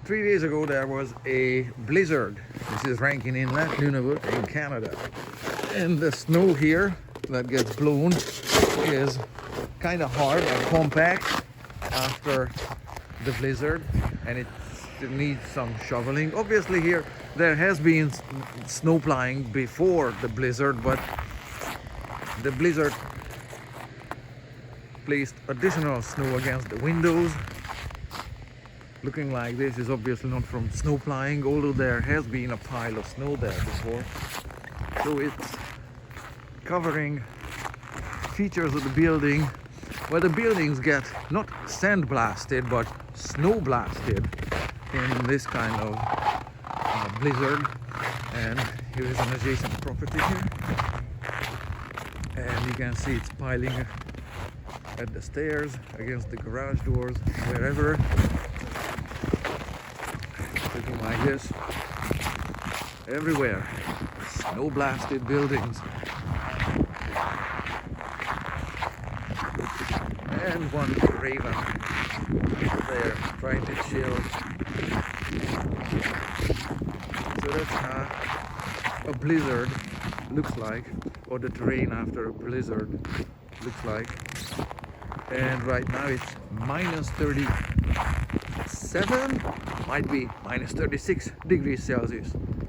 3 days ago there was a blizzard. This is Rankin Inlet, Nunavut in Canada. And the snow here that gets blown is kind of hard and compact after the blizzard, and it needs some shoveling. Obviously here there has been snow plowing before the blizzard, but the blizzard placed additional snow against the windows. Looking like this is obviously not from snow plowing, although there has been a pile of snow there before. So it's covering features of the building where the buildings get not sandblasted but snow blasted in this kind of blizzard. And here is an adjacent property here, and you can see it's piling at the stairs, against the garage doors, wherever. Looking like this everywhere. Snow blasted buildings. And one raven there trying to chill. So that's how a blizzard looks like, or the terrain after a blizzard looks like. And right now it's minus 37, might be minus 36 degrees Celsius.